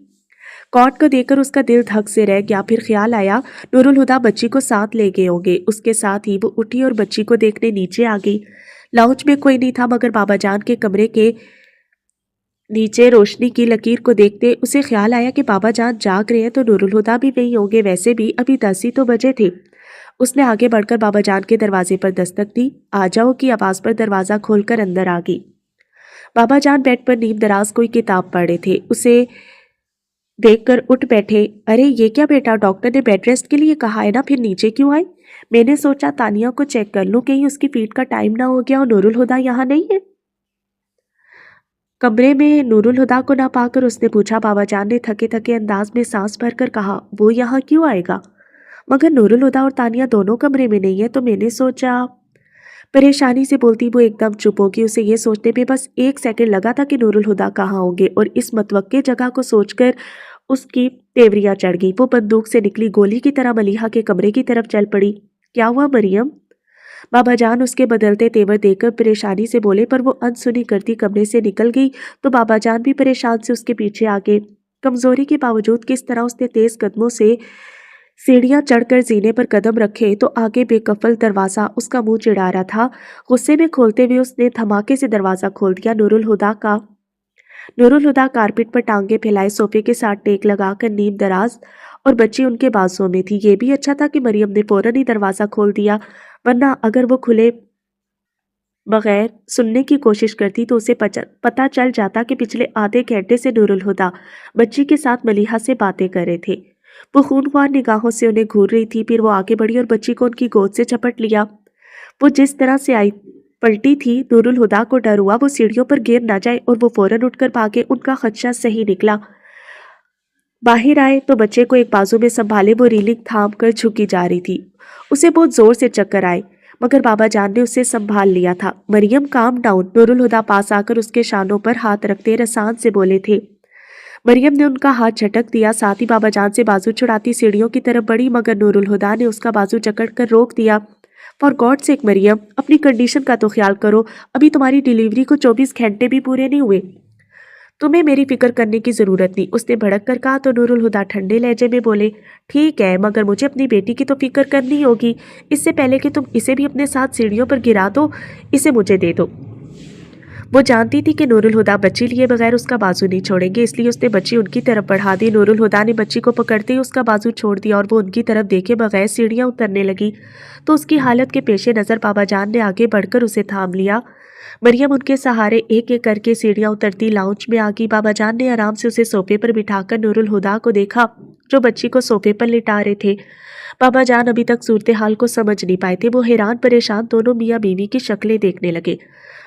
کاٹ کو دیکھ کر اس کا دل دھک سے رہ گیا۔ پھر خیال آیا نور الہدیٰ بچی کو ساتھ لے گئے ہوں گے۔ اس کے ساتھ ہی وہ اٹھی اور بچی کو دیکھنے نیچے آ گئی۔ لاؤنج میں کوئی نہیں تھا، مگر بابا جان کے کمرے کے نیچے روشنی کی لکیر کو دیکھتے اسے خیال آیا کہ بابا جان جاگ رہے ہیں تو نور الہدیٰ بھی وہیں ہوں گے۔ ویسے بھی ابھی 10 ہی تو بجے تھے۔ اس نے آگے بڑھ کر بابا جان کے دروازے پر دستک دی۔ آ جاؤ کی آواز پر دروازہ کھول کر اندر آ گئی۔ بابا جان بیڈ پر نیم دراز کوئی کتاب پڑھ رہے تھے۔ اسے دیکھ کر اٹھ بیٹھے۔ ارے یہ کیا بیٹا، ڈاکٹر نے بیڈ ریسٹ کے لیے کہا ہے نا، پھر نیچے کیوں آئے؟ میں نے سوچا تانیہ کو چیک کر لوں، کہیں اس کی فیڈ کا ٹائم نہ ہو گیا اور نور الہدیٰ یہاں نہیں ہے۔ کمرے میں نور الہدیٰ کو نہ پا کر اس نے پوچھا۔ بابا جان نے تھکے تھکے انداز میں سانس بھر کر کہا، وہ یہاں کیوں آئے گا؟ مگر نور الہدیٰ اور تانیہ دونوں کمرے میں نہیں ہے، تو میں نے سوچا۔ پریشانی سے بولتی وہ ایک دم چپ ہوگی۔ اسے یہ سوچنے میں بس 1 سیکنڈ لگا تھا کہ نور الہدیٰ کہاں ہوں گے، اور اس متوقع جگہ کو سوچ کر اس کی تیوریاں چڑھ گئی۔ وہ بندوق سے نکلی گولی کی طرح ملیحہ کے کمرے کی طرف چل پڑی۔ کیا ہوا مریم؟ بابا جان اس کے بدلتے تیور دیکھ کر پریشانی سے بولے، پر وہ انسنی کرتی کمرے سے نکل گئی تو بابا جان بھی پریشان سے اس کے پیچھے آگے۔ کمزوری کے باوجود کس طرح اس نے تیز قدموں سے سیڑھیاں چڑھ کر زینے پر قدم رکھے تو آگے بے کفل دروازہ اس کا منہ چڑھا رہا تھا۔ غصے میں کھولتے ہوئے اس نے دھماکے سے دروازہ کھول دیا۔ نور الہدیٰ کارپٹ پر ٹانگیں پھیلائے صوفے کے ساتھ ٹیک لگا کر نیم دراز اور بچی ان کے بازوؤں میں تھی۔ یہ بھی اچھا تھا کہ مریم نے فوراً ہی دروازہ کھول دیا، ورنہ اگر وہ کھلے بغیر سننے کی کوشش کرتی تو اسے پتہ چل جاتا کہ پچھلے آدھے گھنٹے سے نور الہدیٰ بچی کے ساتھ ملیحہ سے باتیں کر رہے تھے۔ وہ خونخوار نگاہوں سے انہیں گھور رہی تھی۔ پھر وہ آگے بڑھی اور بچی کو ان کی گود سے جھپٹ لیا۔ وہ جس طرح سے آئی پلٹی تھی، نور الہدیٰ کو ڈر ہوا وہ سیڑھیوں پر گر نہ جائے، اور وہ فوراً اٹھ کر بھاگے۔ ان کا خدشہ صحیح نکلا۔ باہر آئے تو بچے کو ایک بازو میں سنبھالے وہ ریلنگ تھام کر جھکی جا رہی تھی۔ اسے بہت زور سے چکر آئے، مگر بابا جان نے اسے سنبھال لیا تھا۔ مریم کام ڈاؤن، نور الہدیٰ پاس آ کر اس کے شانوں پر ہاتھ رکھتے رسان سے بولے تھے۔ مریم نے ان کا ہاتھ جھٹک دیا، ساتھ ہی بابا جان سے بازو چھڑاتی سیڑھیوں کی طرف بڑھی، مگر نور الہدیٰ نے اس کا بازو جکڑ کر روک دیا۔ فار گاڈ سیک مریم، اپنی کنڈیشن کا تو خیال کرو، ابھی تمہاری ڈیلیوری کو 24 گھنٹے بھی پورے نہیں ہوئے، تمہیں میری فکر کرنے کی ضرورت نہیں، اس نے بھڑک کر کہا تو نور الہدیٰ ٹھنڈے لہجے میں بولے، ٹھیک ہے، مگر مجھے اپنی بیٹی کی تو فکر کرنی ہوگی، اس سے پہلے کہ تم اسے بھی اپنے ساتھ سیڑھیوں پر گرا دو، اسے مجھے دے دو۔ وہ جانتی تھی کہ نور الہدیٰ بچی لیے بغیر اس کا بازو نہیں چھوڑیں گے، اس لیے اس نے بچی ان کی طرف بڑھا دی۔ نور الہدیٰ نے بچی کو پکڑتے ہی اس کا بازو چھوڑ دیا اور وہ ان کی طرف دیکھے بغیر سیڑھیاں اترنے لگی تو اس کی حالت کے پیش نظر بابا جان نے آگے بڑھ کر اسے تھام لیا۔ مریم ان کے سہارے ایک ایک کر کے سیڑھیاں اترتی لاؤنج میں آ گئی۔ بابا جان نے آرام سے اسے صوفے پر بٹھا کر نور الہدیٰ کو دیکھا جو بچی کو صوفے پر لٹا رہے تھے۔ بابا جان ابھی تک صورتحال کو سمجھ نہیں پائے تھے۔ وہ حیران پریشان دونوں میاں بیوی کی شکلیں دیکھنے لگے۔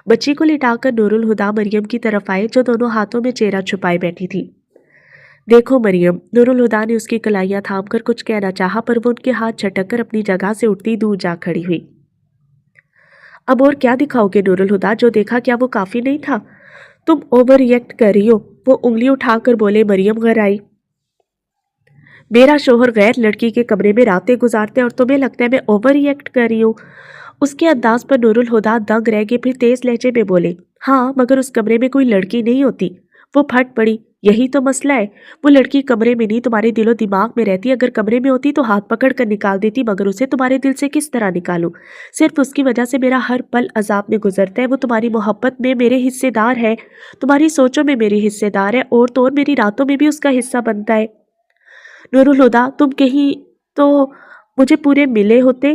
بچی کو لٹا کر نور الہدیٰ مریم کی طرف آئے جو دونوں ہاتھوں میں چہرہ چھپائے بیٹھی تھی۔ دیکھو مریم، نور الہدیٰ نے اس کی کلائیاں تھام کر کچھ کہنا چاہا، پر وہ ان کے ہاتھ جھٹک کر اپنی جگہ سے اٹھتی دور جا کھڑی ہوئی۔ اب اور کیا دکھاؤ گے نور الہدیٰ؟ جو دیکھا کیا وہ کافی نہیں تھا؟ تم اوور ریئیکٹ کر رہی ہو، وہ انگلی اٹھا کر بولے۔ مریم غرائی، میرا شوہر غیر لڑکی کے کمرے میں راتیں گزارتے اور تمہیں لگتا ہے میں اوور ریئیکٹ کر رہی ہوں؟ اس کے انداز پر نور الہدیٰ دنگ رہ گئے، پھر تیز لہجے میں بولے، ہاں مگر اس کمرے میں کوئی لڑکی نہیں ہوتی۔ وہ پھٹ پڑی، یہی تو مسئلہ ہے، وہ لڑکی کمرے میں نہیں تمہارے دل و دماغ میں رہتی، اگر کمرے میں ہوتی تو ہاتھ پکڑ کر نکال دیتی، مگر اسے تمہارے دل سے کس طرح نکالوں؟ صرف اس کی وجہ سے میرا ہر پل عذاب میں گزرتا ہے۔ وہ تمہاری محبت میں میرے حصے دار ہے، تمہاری سوچوں میں میری حصے دار ہے، اور تو اور میری راتوں میں بھی اس کا حصہ بنتا ہے۔ نور الہدیٰ، تم کہیں تو مجھے پورے ملے ہوتے۔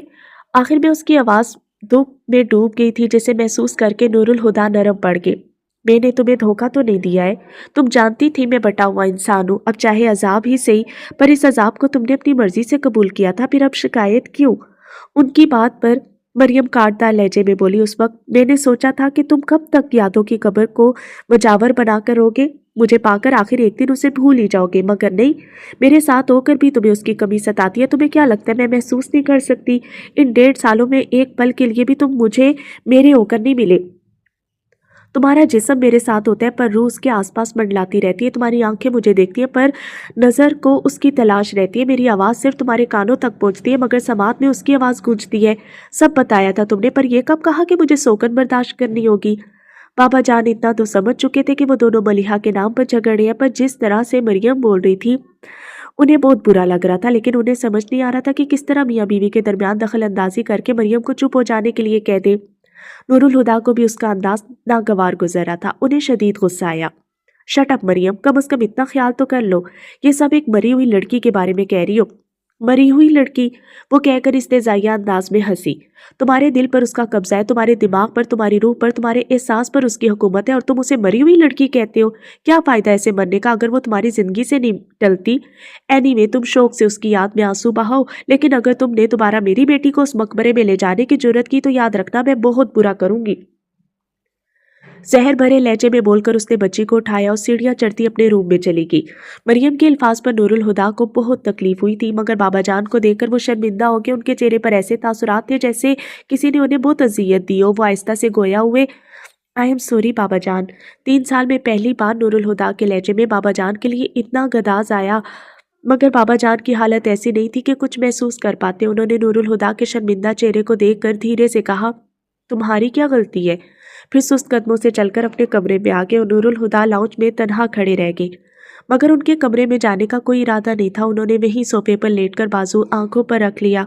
آخر میں اس کی آواز دکھ میں ڈوب گئی تھی، جسے محسوس کر کے نور الہدیٰ نرم پڑ گئے۔ میں نے تمہیں دھوکہ تو نہیں دیا ہے، تم جانتی تھی میں بٹا ہوا انسان ہوں، اب چاہے عذاب ہی صحیح، پر اس عذاب کو تم نے اپنی مرضی سے قبول کیا تھا، پھر اب شکایت کیوں؟ ان کی بات پر مریم کاٹدار لہجے میں بولی، اس وقت میں نے سوچا تھا کہ تم کب تک یادوں کی قبر کو مجاور بنا کر روگے، مجھے پا کر آخر ایک دن اسے بھول ہی جاؤ گے، مگر نہیں، میرے ساتھ ہو کر بھی تمہیں اس کی کمی ستاتی ہے۔ تمہیں کیا لگتا ہے میں محسوس نہیں کر سکتی؟ ان 1.5 سالوں میں ایک پل کے لیے بھی تم مجھے میرے ہو کر نہیں ملے۔ تمہارا جسم میرے ساتھ ہوتا ہے پر روح اس کے آس پاس منڈلاتی رہتی ہے، تمہاری آنکھیں مجھے دیکھتی ہیں پر نظر کو اس کی تلاش رہتی ہے، میری آواز صرف تمہارے کانوں تک پہنچتی ہے مگر سماعت میں اس کی آواز گونجتی ہے۔ سب بتایا تھا تم نے، پر یہ کب کہا کہ مجھے سوگن برداشت کرنی ہوگی؟ بابا جان اتنا تو سمجھ چکے تھے کہ وہ دونوں ملیحہ کے نام پر جھگڑ رہے ہیں، پر جس طرح سے مریم بول رہی تھی انہیں بہت برا لگ رہا تھا، لیکن انہیں سمجھ نہیں آ رہا تھا کہ کس طرح میاں بیوی کے درمیان دخل اندازی کر کے مریم کو چپ ہو جانے کے لیے کہہ دے۔ نور الہدا کو بھی اس کا انداز ناگوار گزر رہا تھا، انہیں شدید غصہ آیا۔ شٹ اپ مریم، کم از کم اتنا خیال تو کر لو، یہ سب ایک مری ہوئی لڑکی کے بارے میں کہہ رہی ہو۔ مری ہوئی لڑکی، وہ کہہ کر استہزائیہ انداز میں ہنسی۔ تمہارے دل پر اس کا قبضہ ہے، تمہارے دماغ پر، تمہاری روح پر، تمہارے احساس پر اس کی حکومت ہے، اور تم اسے مری ہوئی لڑکی کہتے ہو؟ کیا فائدہ ایسے مرنے کا اگر وہ تمہاری زندگی سے نہیں ٹلتی؟ اینی وے، تم شوق سے اس کی یاد میں آنسو بہاؤ، لیکن اگر تم نے دوبارہ میری بیٹی کو اس مقبرے میں لے جانے کی جرت کی تو یاد رکھنا میں بہت برا کروں گی۔ زہر بھرے لہجے میں بول کر اس نے بچی کو اٹھایا اور سیڑھیاں چڑھتی اپنے روم میں چلی گئی۔ مریم کے الفاظ پر نور الہدا کو بہت تکلیف ہوئی تھی، مگر بابا جان کو دیکھ کر وہ شرمندہ ہو کے ان کے چہرے پر ایسے تاثرات تھے جیسے کسی نے انہیں بہت اذیت دی ہو۔ وہ آہستہ سے گویا ہوئے، آئی ایم سوری بابا جان۔ 3 سال میں پہلی بار نور الہدا کے لہجے میں بابا جان کے لیے اتنا گداز آیا، مگر بابا جان کی حالت ایسی نہیں تھی کہ کچھ محسوس کر پاتے۔ انہوں نے نور الہدا کے شرمندہ چہرے کو دیکھ کر دھیرے سے کہا، تمہاری کیا غلطی ہے؟ پھر سست قدموں سے چل کر اپنے کمرے میں آگے اور نور الہدا لاؤنج میں تنہا کھڑے رہ گئے، مگر ان کے کمرے میں جانے کا کوئی ارادہ نہیں تھا۔ انہوں نے وہیں صوفے پر لیٹ کر بازو آنکھوں پر رکھ لیا۔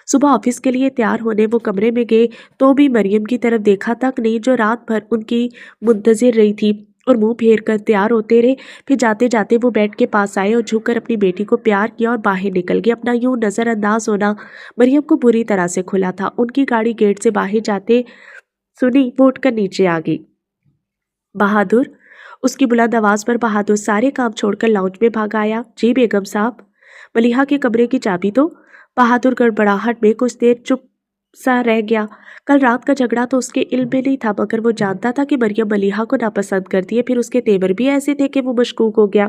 صبح آفس کے لیے تیار ہونے وہ کمرے میں گئے تو بھی مریم کی طرف دیکھا تک نہیں، جو رات بھر ان کی منتظر رہی تھی، اور منہ پھیر کر تیار ہوتے رہے۔ پھر جاتے جاتے وہ بیڈ کے پاس آئے اور جھک کر اپنی بیٹی کو پیار کیا اور باہر نکل گئے۔ اپنا یوں نظر انداز ہونا مریم کو بری طرح سے کھلا تھا۔ ان کی گاڑی گیٹ سے باہر جاتے سنی، وہ اٹھ کر نیچے آ گئی۔ بہادر، اس کی بلند آواز پر بہادر سارے کام چھوڑ کر لاؤنج میں بھاگ آیا۔ جی بیگم صاحب۔ ملیحہ کے کمرے کی چابی دو۔ بہادر گڑبڑاہٹ میں کچھ دیر چپ سا رہ گیا۔ کل رات کا جھگڑا تو اس کے علم میں نہیں تھا، مگر وہ جانتا تھا کہ مریم ملیحہ کو ناپسند کرتی ہے، پھر اس کے تیور بھی ایسے تھے کہ وہ مشکوک ہو گیا۔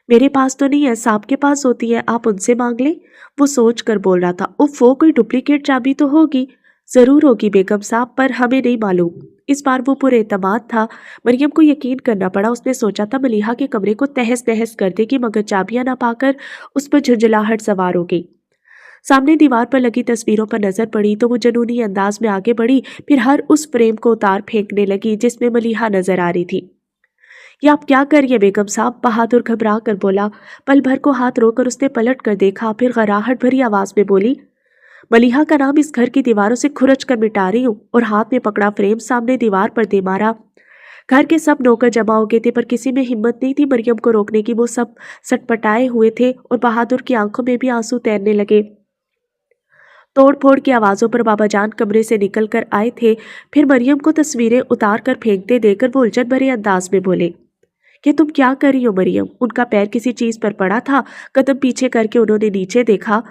میرے پاس تو نہیں ہے، صاحب کے پاس ہوتی ہے، آپ ان سے مانگ لیں، وہ سوچ کر بول رہا تھا۔ وہ کوئی ڈپلیکیٹ چابی تو ہوگی؟ ضرور ہوگی بیگم صاحب، پر ہمیں نہیں معلوم۔ اس بار وہ پر اعتماد تھا۔ مریم کو یقین کرنا پڑا۔ اس نے سوچا تھا ملیحہ کے کمرے کو تہس نہس کر دے گی، مگر چابیاں نہ پا کر اس پر جھنجھلاہٹ سوار ہو گئی۔ سامنے دیوار پر لگی تصویروں پر نظر پڑی تو وہ جنونی انداز میں آگے بڑھی، پھر ہر اس فریم کو اتار پھینکنے لگی جس میں ملیحہ نظر آ رہی تھی۔ یہ آپ کیا کر رہی ہیں بیگم صاحب؟ بہادر گھبرا کر بولا۔ پل بھر کو ہاتھ رو کر اس نے پلٹ کر دیکھا، پھر غراہٹ بھری آواز میں بولی، ملیحہ کا نام اس گھر کی دیواروں سے کھرچ کر مٹا رہی ہوں، اور ہاتھ میں پکڑا فریم سامنے دیوار پر دے مارا۔ گھر کے سب نوکر جمع ہو گئے تھے، پر کسی میں ہمت نہیں تھی مریم کو روکنے کی۔ وہ سب سٹپٹائے ہوئے تھے اور بہادر کی آنکھوں میں بھی آنسو تیرنے لگے۔ توڑ پھوڑ کی آوازوں پر بابا جان کمرے سے نکل کر آئے تھے، پھر مریم کو تصویریں اتار کر پھینکتے دے کر وہ الجھن بھرے انداز میں بولے، کہ تم کیا کر رہی ہو مریم؟ ان کا پیر کسی چیز پر پڑا تھا۔ قدم پیچھے کر کے انہوں نے نیچے دیکھا۔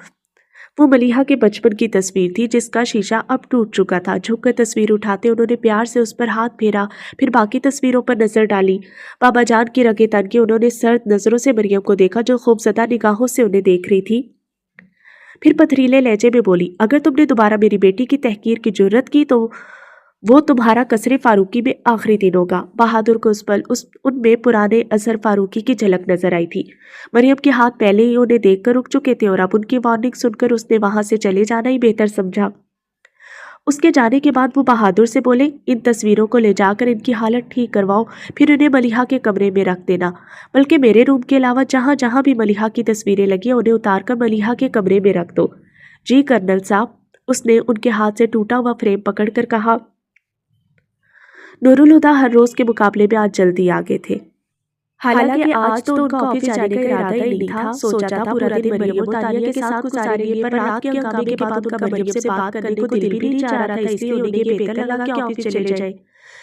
وہ ملیحہ کے بچپن کی تصویر تھی جس کا شیشہ اب ٹوٹ چکا تھا۔ جھک کر تصویر اٹھاتے انہوں نے پیار سے اس پر ہاتھ پھیرا، پھر باقی تصویروں پر نظر ڈالی۔ بابا جان کی رگیں تن کے انہوں نے سرد نظروں سے مریم کو دیکھا جو خوفزدہ نگاہوں سے انہیں دیکھ رہی تھی۔ پھر پتھریلے لہجے میں بولی، اگر تم نے دوبارہ میری بیٹی کی تحقیر کی جرت کی تو وہ تمہارا قصر فاروقی میں آخری دن ہوگا۔ بہادر کو اس پل ان میں پرانے اظہر فاروقی کی جھلک نظر آئی تھی۔ مریم کے ہاتھ پہلے ہی انہیں دیکھ کر رک چکے تھے اور اب ان کی وارننگ سن کر اس نے وہاں سے چلے جانا ہی بہتر سمجھا۔ اس کے جانے کے بعد وہ بہادر سے بولے، ان تصویروں کو لے جا کر ان کی حالت ٹھیک کرواؤ، پھر انہیں ملیحہ کے کمرے میں رکھ دینا، بلکہ میرے روم کے علاوہ جہاں جہاں بھی ملیحہ کی تصویریں لگی انہیں اتار کر ملیحہ کے کمرے میں رکھ دو۔ جی کرنل صاحب، اس نے ان کے ہاتھ سے ٹوٹا ہوا فریم پکڑ کر کہا۔ نور الہدا ہر روز کے مقابلے میں آج جلدی آ گئے تھے۔ حالانکہ آج تو ان کا آفس جانے کا ارادہ ہی نہیں تھا۔ سوچا تھا پورا دن مریم اور تانیہ کے ساتھ گزاریں گے، پر رات کے ہنگامے کے بعد ان کا مریم سے بات کرنے کو دل بھی نہیں چاہ رہا تھا، اس لیے انہیں یہ بہتر لگا کہ آفس چلے جائیں۔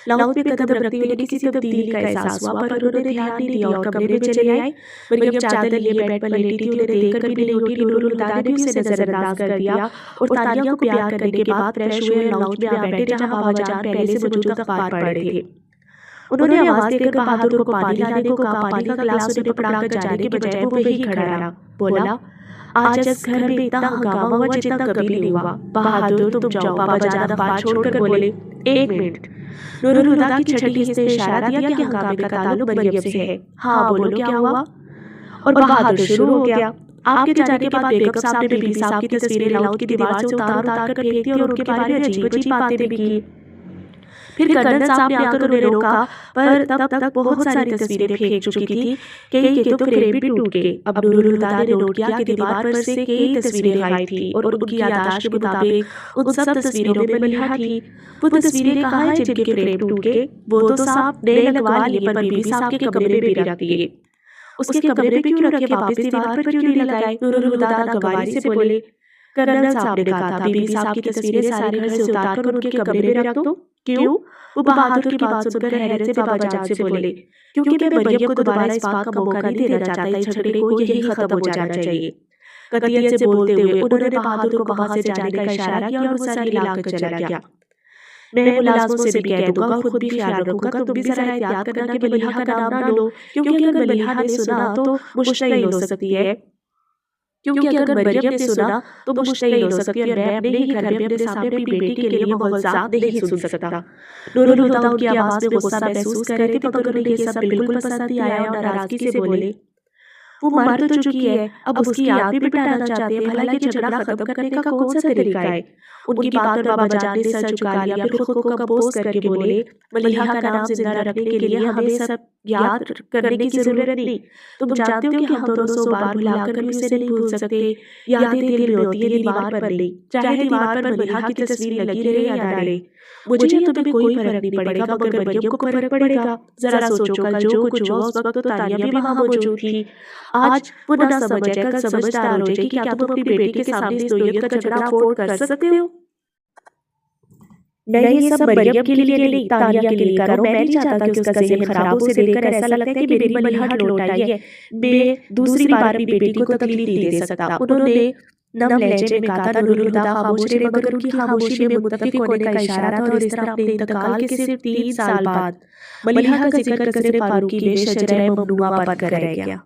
لاؤنج پہ قدم رکھتے ہوئے کسی تبدیلی کا احساس ہوا، پر انہوں نے دھیان نہیں دیا اور کمرے میں چلے آئے۔ مریم چادر لیے بیڈ پر لیٹی تھی، انہیں دیکھ کر بھی نہیں اٹھی۔ نورالہدیٰ نے بھی اسے نظر انداز کر دیا اور تانیہ کو پیار کرنے کے بعد فریش ہوئے لاؤنج میں آ بیٹھے جہاں بابا جان پہلے سے موجود اخبار پڑھ رہے تھے۔ انہوں نے آواز دے کر بہادر کو پانی لانے کو کہا۔ پانی کا گلاس انہیں پکڑا کر جانے کے بجائے وہ وہیں کھڑا رہا۔ بولا، آج اس گھر میں اتنا ہنگامہ ہوا جتنا کبھی نہیں ہوا۔ بہادر تم جاؤ۔ بابا جان اخبار چھوڑ کر بولے، ایک منٹ۔ نورالہدیٰ کی چھٹی حصے نے اشارہ دیا کہ ہنگامے کا تعلق مریم سے ہے۔ ہاں بولو کیا ہوا؟ اور بہادر شروع ہو گیا۔ آپ کے جانے کے بعد بیگم صاحب نے بی بی صاحب کی تصویریں لاؤنج کی دیوار سے اتار کر پھینک دی اور ان کے بارے میں عجیب عجیب باتیں بھی کی۔ پھر کرنل صاحب نے آ کر انہیں روکا، پر تب تک بہت ساری تصویریں پھینک چکی تھی، کئی کے تو فریم بھی ٹوٹ گئے۔ اب نورالہدیٰ نے نوٹ کیا کہ دیوار پر سے کئی تصویریں غائب تھیں اور ان کی یادداشت کے مطابق ان سب تصویروں میں ملیحہ تھی۔ وہ تصویریں کہاں ہیں جن کے فریم ٹوٹ گئے؟ وہ تو صاحب نئے لگوا لیے، پر بی بی صاحب کے کمرے میں بھی رکھ دیے۔ اس کے کمرے میں کیوں رکھے؟ واپس دیوار پر کیوں نہیں لگائے؟ نورالہدیٰ ناگواری سے بولے، کرنل صاحب نے کہا تھا بی بی صاحب کی تصویریں سارے گھر سے اتار کر ان کے کمرے میں رکھ دو۔ کیوں؟ وہ بہادر کی بات سن کر حیرت سے بابا جان سے بولے، کیونکہ میں مریم کو دوبارہ اس بات کا موقع نہیں دینا چاہتا، اس جھگڑے کو یہی ختم ہو جانا چاہیے۔ قطعیت سے بولتے ہوئے انہوں نے بہادر کو وہاں سے جانے کا اشارہ کیا اور وہ سر ہلا کر چلا گیا۔ میں ملازموں سے بھی کہہ دوں گا، خود بھی خیال رکھوں گا، تم بھی ذرا احتیاط کرنا کہ ملیحہ کا نام نہ لو، کیونکہ اگر ملیحہ نے سنا تو مشتعل ہو سکتی ہے۔ کیونکہ اگر مریم نے سنا تو مشتعل ہو سکتی ہے اور میں اپنے ہی گھر میں اپنے سامنے اپنی بیٹی کے لیے ماحول صاف نہیں سن سکتا۔ نورالہدیٰ ان کی آواز میں غصہ محسوس کر رہے تھے، مگر انہیں یہ سب بالکل پسند نہیں آیا اور ناراضگی سے بولے، وہ مر تو چکی ہے، اب اس کی یاد بھی مٹانا چاہتے ہیں، بھلا یہ جھگڑا ختم کرنے کا کون سا طریقہ ہے؟ ان کی بات پر بابا جان نے سر جھکا لیا، پھر خود کو کمپوز کر کے بولے، ملیحہ کا نام زندہ رکھنے کے لیے ہمیں سب یاد کرنے کی ضرورت نہیں۔ تم جانتے ہو کہ ہم دونوں 100 بار بھلا کر بھی اسے نہیں بھول سکتے۔ یادیں دل میں ہوتی ہیں، دیوار پر نہیں، چاہے دیوار پر ملیحہ کی تصویر لگی رہے یا نہ رہے۔ مجھے تمہیں کوئی فرق نہیں پڑے گا، مگر مریم کو فرق پڑے گا۔ ذرا سوچو، کل جو کچھ ہوا اس وقت تو تانیہ بھی وہاں موجود تھی۔ آج وہ نہ سمجھ ہے، کل سمجھدار ہو جائے گی۔ کیا تم اپنی بیٹی کے سامنے اس نوعیت کا جھگڑا افورڈ کر سکتے ہو؟ میں یہ سب مریم کے لیے نہیں، تانیہ کے لیے کر رہا ہوں۔ میں نہیں چاہتا کہ اس کا ذہن خراب ہو، اسے دیکھ کر ایسا لگتا ہے کہ میری ملیحہ لوٹ آئی ہے، میں دوسری بار اپنی بیٹی کو تکلیف نہیں دے سکتا۔ انہوں نے نم لہجے میں کہا تھا۔ نورالہدیٰ خاموش رہے، مگر ان کی خاموشی میں متفق ہونے کا اشارہ تھا، اور اس طرح اپنے انتقال کے صرف 3 سال بعد ملیحہ کا ذکر قصر فاروقی میں شجرہ ممنوعہ بن کر رہ گیا۔